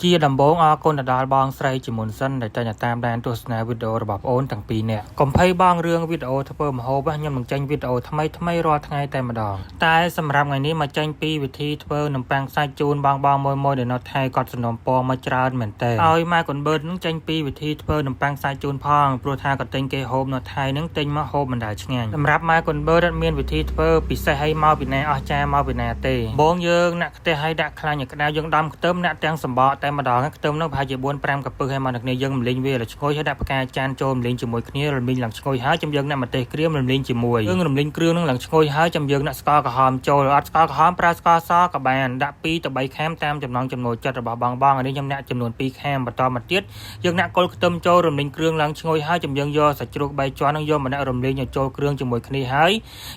ជាដំបងអរគុណដល់បងស្រីជាមុនសិនដែលតែតាមដានទស្សនាវីដេអូរបស់បងអូនទាំងពីរនាក់កុំភ័យបងរឿងវីដេអូធ្វើម្ហូបខ្ញុំនឹងចេញវីដេអូថ្មីរាល់ថ្ងៃតែម្ដងតែសម្រាប់ថ្ងៃនេះមកចេញពីវិធីធ្វើនំប៉័ងសាច់ជូនបងមួយដែលនៅថៃគាត់សំណូមពរមកច្រើនមែនតើឲ្យម៉ែកូនបឺតនឹងចេញពីវិធីធ្វើនំប៉័ងសាច់ជូនផងព្រោះថាគាត់ទិញគេហូបនៅថៃនឹងទិញមកហូបមិនដែលឆ្ងាញ់សម្រាប់ម៉ែកូនបឺតមានវិធីធ្វើពិសេសឲ្យមកពីណាអស់ចាមកពីណាទេបងយើងអ្នកខ្ទះឲ្យដាក់ខ្លាញ់ក្តៅយើងដំខ្ទឹមអ្នកទាំងសម្បកតែម្ដងខ្ទឹមនោះប្រហែលជា4-5 កពឹសឲ្យមកអ្នកគ្នាយើងរំលីងវាឲ្យឈ្ងុយហើយដាក់ផ្កាចានចូលរំលីងជាមួយគ្នារំលីងឡើងឈ្ងុយហើយចាំយើងដាក់ម្ទេសក្រៀមរំលីងជាមួយយើងរំលីងគ្រឿងនឹងឡើងឈ្ងុយហើយចាំយើងដាក់ស្ករក្រហមចូលអត់ស្ករក្រហមប្រើស្ករសក៏បានដាក់2 ទៅ 3 ខាំតាមចំណង់ចំណូលចិត្តរបស់បងនេះខ្ញុំដាក់ចំនួន2ខាំបន្តមកទៀតយើងដាក់គល់ខ្ទឹមចូលរំលីងគ្រឿងឡើងឈ្ងុយហើយចាំយើងយកសាច់ជ្រូក3ជាន់នឹងយកមកដាក់រំលីងឲ្យចូលគ្រឿងជាមួយគ្នាហើយ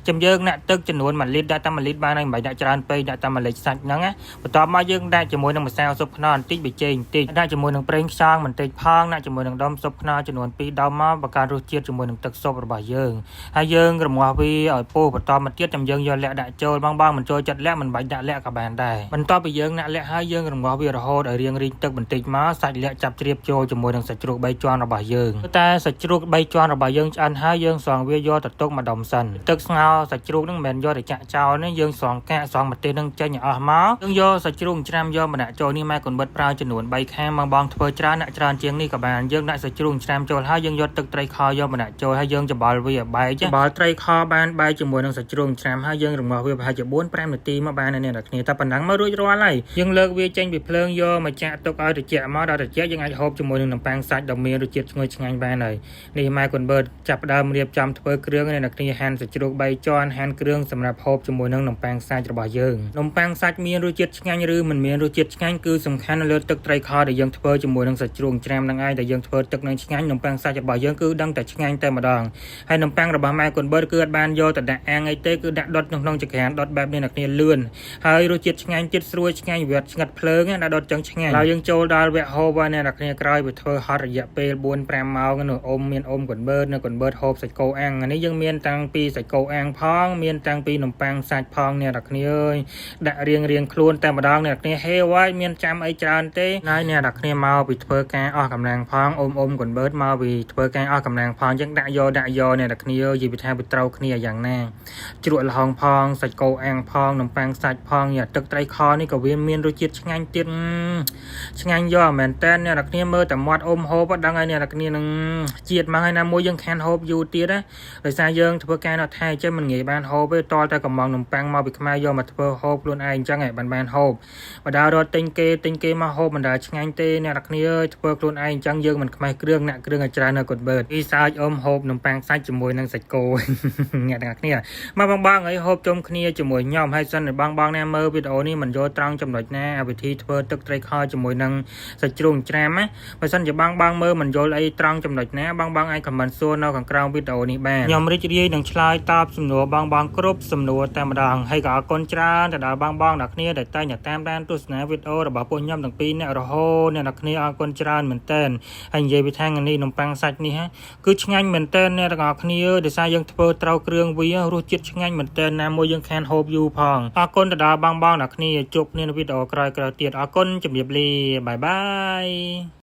ចាំយើងដាក់ទឹកចំនួន1 លីត្រដាក់តែ1 លីត្របានហើយមិនបាច់ដាក់ច្រើនពេកដាក់តែ1 លីត្រសាច់ហ្នឹងណាបន្តមកយើងដាក់ជាមួយនឹងម្សៅស៊ុបខ្នុរបន្តិចប៊ីចេងបន្តិចដាក់ជាមួយនឹងប្រេងខ្យងបន្តិចផងដាក់ជាមួយនឹងដុំស៊ុបខ្នុរចំនួន2 ដុំមកបង្កើនរសជាតិជាមួយនឹងទឹកស៊ុបរបស់យើងហើយយើងរងាស់វាឲ្យពុះបន្តមកទៀតចាំយើងយកលក្ខដាក់ចូលបងមិនចូលចិត្តលក្ខមិនបាច់ដាក់លក្ខក៏បានដែរបន្ទាប់ពីយើងដាក់លក្ខហើយយើងរងាស់វារហូតឲ្យរៀងទឹកបន្តិចមកសាច់លក្ខចាប់ជ្រាបចូលជាមួយនឹងសាច់ជ្រូក3ជាន់របស់យើងតែសាច់ជ្រូក3ជាន់របស់យើងឆ្អិនហើយយើងស្រង់វាយកទៅទុកម្ដុំសិនទឹកស្ងោរសាច់ជ្រូកហ្នឹងមិនមែនយកទៅចាក់ចោលទេយើងស្រង់កាកស្រង់ម្ទេសហ្នឹងចេញឲ្យអស់មកយើងយកសាច់ជ្រូកច្រាំយកមកដាក់ចូលនេះម៉ែកូនបិទប្រើចំនួន3ខាំបងធ្វើច្រើនដាក់ច្រើនជាងនេះក៏បានយើងដាក់សាច់ជ្រូកច្រាំចូលហើយយើងយកទឹកត្រីខយកមកដាក់ចូលហើយយើងច្បល់វាឲ្យបែកច្បល់ត្រីខបានបែកជាមួយនឹងសាច់ជ្រូកច្រាំហើយយើងរងាស់វាប្រហែលជា4-5 នាទីមកបានហើយអ្នកនរគ្នាតែប៉ុណ្ណឹងមករួចរាល់ហើយយើងលើកវាចេញពីភ្លើងយកមកចាក់ទុកឲ្យត្រជាក់មកដល់ត្រជាក់យើងអាចហូបជាមួយនឹងនំប៉័ងសាច់ដ៏មានរសជាតិឈ្ងុយឆ្ងាញ់បានហើយនេះម៉ែកូនបឺតចាប់ផ្ដើមរៀបចំធ្វើគ្រឿងអ្នកនរគ្នាហាន់សាច់ជ្រូក3ជាន់ហាន់គ្រឿងសម្រាប់ហូបជាមួយនឹងនំប៉័ងសាច់របស់យើងនំប៉័ងសាច់មានរសជាតិឆ្ងាញ់ឬមិនមានរសជាតិឆ្ងាញ់គឺសំខាន់នៅលើទឹកត្រីខដែលយើងធ្វើជាមួយនឹងសាច់ជ្រូកច្រាំនឹងឯងដែលយើងធ្វើទឹកនឹងឆ្ងាញ់នំប៉័ងសាច់របស់យើងគឺដឹងតែឆ្ងាញ់តែម្ដងហើយនំប៉័ងរបស់ម៉ែកូនបឺតគឺអត់បានយកទៅដាក់អាំងអីទេគឺដាក់ដុតក្នុងចក្រានដុតបែបនេះអ្នកគ្នាលឿនហើយរសជាតិឆ្ងាញ់ចិត្តស្រួយឆ្ងាញ់វាឆ្ងាត់ភ្លើងណាដុតចឹងឆ្ងាញ់ហើយយើងចូលដល់វគ្គហូបហើយអ្នកគ្នាក្រោយវាធ្វើហត់រយៈពេល4-5 ម៉ោងនោះមានកូនបឺតនៅកូនបឺតហូបសាច់គោអាំងនេះយើងមានតាំងពីសាច់គោអាំងផងមានតាំងពីនំប៉័ងសាច់ផងអ្នកគ្នាអើយដាក់រៀងខ្លួនតែម្ដងអ្នកគ្នាហេវ៉ាយមានចាំអីច្រើនទេហើយអ្នកគ្នាមកពីធ្វើការអស់កម្លាំងផងកូនបឺតមកពីធ្វើការអស់កម្លាំងផងយើងដាក់យកអ្នកគ្នានិយាយពីថាវាត្រូវគ្នាយ៉ាងណាជ្រក់ល្ហុងផងសាច់គោអាំងផងនំប៉័ងសាច់ផងទឹកត្រីខនេះក៏វាមានរសជាតិឆ្ងាញ់ទៀតឆ្ងាញ់យកមែនតើអ្នកគ្នាមើលតែមាត់ហូបដឹងហើយអ្នកគ្នានឹងជាតិមកហើយណាមួយយើងខានហូបយូរទៀតណាដោយសារយើងធ្វើការនៅថៃចឹងមិនងាយបានហូបទេតតែកំងនំប៉័ងមកពីខ្មែរយកមកធ្វើហូបខ្លួនឯងអញ្ចឹងឯងបានហូបបើដើររត់ទិញគេមកហូបមិនដែលឆ្ងាញ់ទេអ្នកគ្នាធ្វើខ្លួនឯងអញ្ចឹងយើងមិនខ្មេះគ្រឿងអ្នកគ្រឿងឲ្យច្រើននៅកូនបឺតពីសើចហូបនំប៉័ងសាច់ជាមួយនឹងសាច់គោអ្នកទាំងគ្នាមកបងអីហូបជុំគ្នាជាមួយខ្ញុំហើយសិនឲ្យបងណាមើលវីដេអូនេះមិនយល់ត្រង់ចំណុចណាវិធីធ្វើទឹកត្រីខជាមួយនឹងសាច់ជ្រូកច្រាំណាបើសិនជាបងមើលមិនយល់អីត្រង់ចំណុចណាបងអាចខមមិនសួរនៅខាងក្រោមវីដេអូនេះបានខ្ញុំរីករាយនឹងឆ្លើយតបសំណួរបងគ្រប់សំណួរតែម្ដងហើយក៏អរគុណច្រើនទៅដល់បងអ្នកគ្នាដែលតែងតាមដានទស្សនាវីដេអូរបស់ពួកខ្ញុំទាំងពីរអ្នករហូតអ្នកគ្នាអរគុណច្រើនមែនតើហើយនិយាយពីថានេះនំប៉័ងសាច់នេះគឺឆ្ងាញ់មែនតើអ្នកទាំងអស់គ្នាដោយសារយើងធ្វើត្រូវគ្រឿងវារសជាតិឆ្ងាញ់មែនតើណាមួយយើងខានហូបយូរផងអរគុណទៅដល់បងអ្នកគ្នាជួបគ្នានៅវីដេអូក្រោយទៀតអរគុណជម្រាបលាបាយ